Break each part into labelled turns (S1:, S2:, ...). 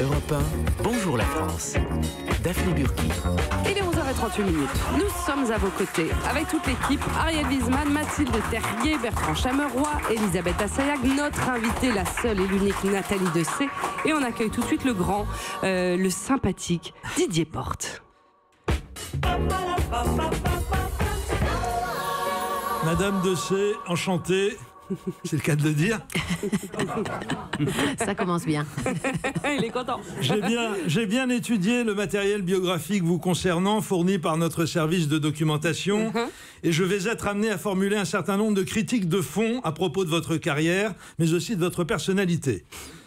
S1: Europe 1, bonjour la France. Daphné Burki.
S2: Il est 11h38. Nous sommes à vos côtés avec toute l'équipe. Ariel Wiesman, Mathilde Terrier, Bertrand Chameroy, Elisabeth Assayag, notre invitée, la seule et l'unique Nathalie Dessay. Et on accueille tout de suite le grand, le sympathique Didier Porte.
S3: Madame Dessay, enchantée. C'est le cas de le dire.
S4: Ça commence bien.
S2: Il est content.
S3: J'ai bien étudié le matériel biographique vous concernant, fourni par notre service de documentation, et je vais être amené à formuler un certain nombre de critiques de fond à propos de votre carrière, mais aussi de votre personnalité.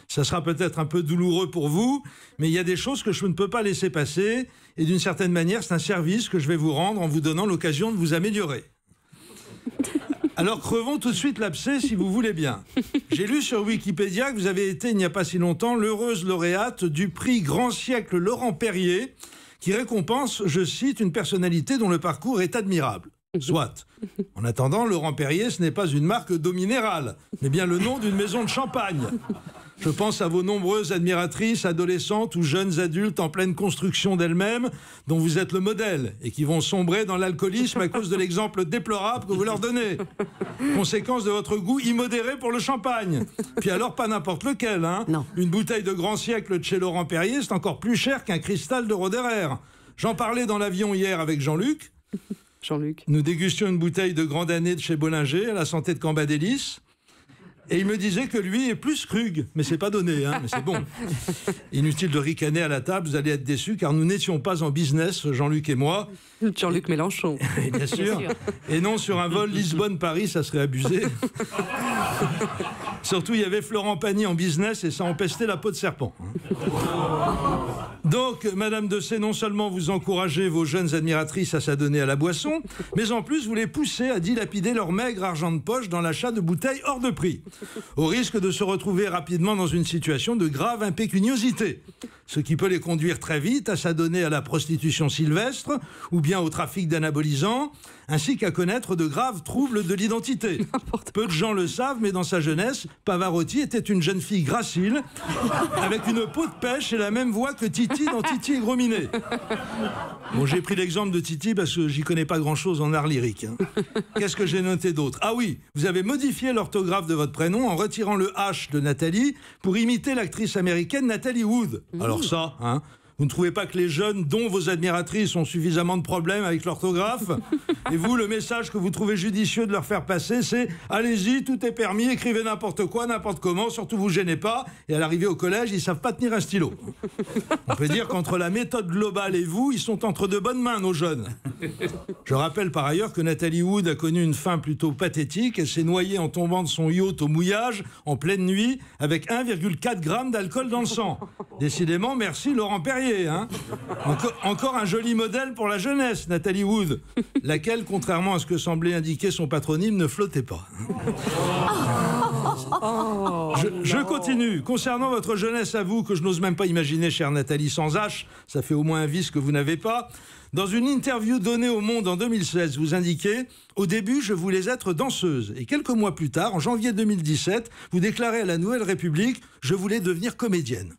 S3: Ça sera peut-être un peu douloureux pour vous, mais il y a des choses que je ne peux pas laisser passer, et d'une certaine manière, c'est un service que je vais vous rendre en vous donnant l'occasion de vous améliorer. Alors crevons tout de suite l'abcès si vous voulez bien. J'ai lu sur Wikipédia que vous avez été il n'y a pas si longtemps l'heureuse lauréate du prix Grand Siècle Laurent Perrier qui récompense, je cite, une personnalité dont le parcours est admirable. Soit. En attendant, Laurent Perrier, ce n'est pas une marque d'eau minérale, mais bien le nom d'une maison de champagne. Je pense à vos nombreuses admiratrices, adolescentes ou jeunes adultes en pleine construction d'elles-mêmes, dont vous êtes le modèle, et qui vont sombrer dans l'alcoolisme à cause de l'exemple déplorable que vous leur donnez. Conséquence de votre goût immodéré pour le champagne. Puis alors, pas n'importe lequel, hein.
S4: Non.
S3: Une bouteille de Grand Siècle de chez Laurent Perrier, c'est encore plus cher qu'un cristal de Roderer. J'en parlais dans l'avion hier avec Jean-Luc.
S2: Jean-Luc.
S3: Nous dégustions une bouteille de Grande Année de chez Bollinger, à la santé de Cambadélis. Et il me disait que lui est plus Krug, mais c'est pas donné, hein, mais c'est bon. Inutile de ricaner à la table, vous allez être déçus, car nous n'étions pas en business, Jean-Luc et moi.
S2: Jean-Luc Mélenchon.
S3: Et bien sûr. Et non, sur un vol Lisbonne-Paris, ça serait abusé. Surtout, il y avait Florent Pagny en business et ça empestait la peau de serpent. Donc, Madame Dessay, non seulement vous encouragez vos jeunes admiratrices à s'adonner à la boisson, mais en plus vous les poussez à dilapider leur maigre argent de poche dans l'achat de bouteilles hors de prix, au risque de se retrouver rapidement dans une situation de grave impécuniosité, ce qui peut les conduire très vite à s'adonner à la prostitution sylvestre ou bien au trafic d'anabolisants, ainsi qu'à connaître de graves troubles de l'identité. Peu de gens le savent, mais dans sa jeunesse, Pavarotti était une jeune fille gracile, avec une peau de pêche et la même voix que Titi dans Titi et Gros Minet. Bon, j'ai pris l'exemple de Titi parce que j'y connais pas grand-chose en art lyrique. Hein. Qu'est-ce que j'ai noté d'autre? Ah oui, vous avez modifié l'orthographe de votre prénom en retirant le H de Nathalie pour imiter l'actrice américaine Natalie Wood. Alors ça, hein, vous ne trouvez pas que les jeunes, dont vos admiratrices, ont suffisamment de problèmes avec l'orthographe? Et vous, le message que vous trouvez judicieux de leur faire passer, c'est « Allez-y, tout est permis, écrivez n'importe quoi, n'importe comment, surtout vous gênez pas. » Et à l'arrivée au collège, ils savent pas tenir un stylo. On peut dire qu'entre la méthode globale et vous, ils sont entre de bonnes mains, nos jeunes. Je rappelle par ailleurs que Nathalie Wood a connu une fin plutôt pathétique. Elle s'est noyée en tombant de son yacht au mouillage, en pleine nuit, avec 1,4 g d'alcool dans le sang. Décidément, merci Laurent Perrier. Hein. Encore un joli modèle pour la jeunesse, Nathalie Wood, laquelle, contrairement à ce que semblait indiquer son patronyme, ne flottait pas. Je continue. Concernant votre jeunesse à vous, que je n'ose même pas imaginer, chère Nathalie, sans H, ça fait au moins un vice que vous n'avez pas. Dans une interview donnée au Monde en 2016, vous indiquez « Au début, je voulais être danseuse. Et quelques mois plus tard, en janvier 2017, vous déclarez à la Nouvelle République « Je voulais devenir comédienne ».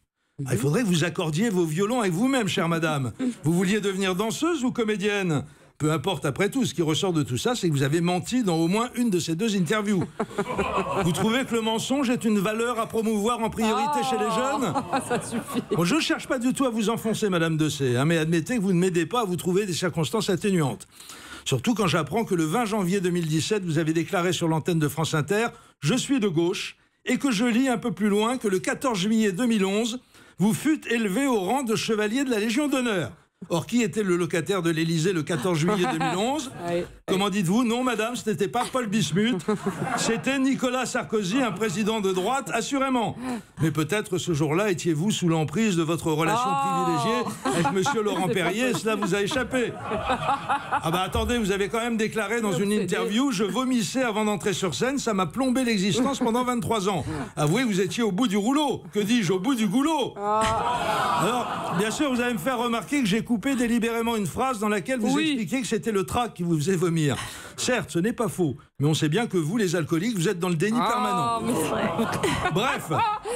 S3: Ah, il faudrait que vous accordiez vos violons avec vous-même, chère madame. Vous vouliez devenir danseuse ou comédienne? Peu importe, après tout, ce qui ressort de tout ça, c'est que vous avez menti dans au moins une de ces deux interviews. Vous trouvez que le mensonge est une valeur à promouvoir en priorité chez les jeunes?
S2: Ça suffit.
S3: Bon, je ne cherche pas du tout à vous enfoncer, Madame Dessay, hein, mais admettez que vous ne m'aidez pas à vous trouver des circonstances atténuantes. Surtout quand j'apprends que le 20 janvier 2017, vous avez déclaré sur l'antenne de France Inter « Je suis de gauche » et que je lis un peu plus loin que le 14 juillet 2011, vous fûtes élevé au rang de chevalier de la Légion d'honneur. Or, qui était le locataire de l'Élysée le 14 juillet 2011? Comment dites-vous? Non, madame, ce n'était pas Paul Bismuth. C'était Nicolas Sarkozy, un président de droite, assurément. Mais peut-être ce jour-là étiez-vous sous l'emprise de votre relation privilégiée avec monsieur Laurent Perrier, et cela vous a échappé. Ah bah attendez, vous avez quand même déclaré dans une interview « Je vomissais avant d'entrer sur scène, ça m'a plombé l'existence pendant 23 ans. » Avouez, vous étiez au bout du rouleau. Que dis-je? Au bout du goulot. Alors, bien sûr, vous allez me faire remarquer que j'ai coupé délibérément une phrase dans laquelle vous expliquiez que c'était le trac qui vous faisait vomir. Certes, ce n'est pas faux, mais on sait bien que vous, les alcooliques, vous êtes dans le déni permanent. Bref,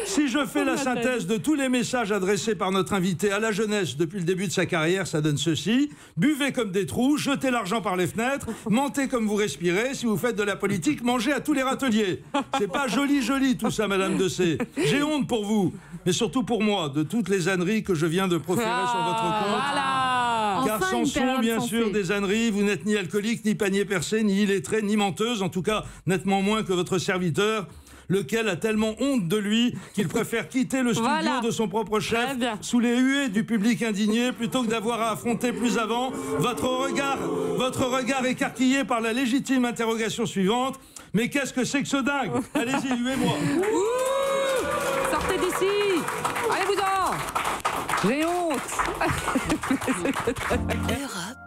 S3: Si je fais la synthèse de tous les messages adressés par notre invité à la jeunesse depuis le début de sa carrière, ça donne ceci. Buvez comme des trous, jetez l'argent par les fenêtres, mentez comme vous respirez. Si vous faites de la politique, mangez à tous les râteliers. C'est pas joli tout ça, Madame de C. J'ai honte pour vous, mais surtout pour moi, de toutes les âneries que je viens de proférer sur votre compte.
S2: Voilà.
S3: Car
S4: Enfin,
S3: sans
S4: une
S3: sont
S4: période
S3: bien
S4: sensée.
S3: sûr des âneries, vous n'êtes ni alcoolique, ni panier percé, ni illettré, ni menteuse, en tout cas nettement moins que votre serviteur, lequel a tellement honte de lui qu'il préfère quitter le studio
S2: Voilà.
S3: de son propre chef
S2: Très bien.
S3: sous les huées du public indigné plutôt que d'avoir à affronter plus avant votre regard écarquillé par la légitime interrogation suivante. Mais qu'est-ce que c'est que ce dingue? Allez-y, huez-moi.
S2: Ouh, sortez d'ici. Allez-vous-en. J'ai honte.
S1: Europe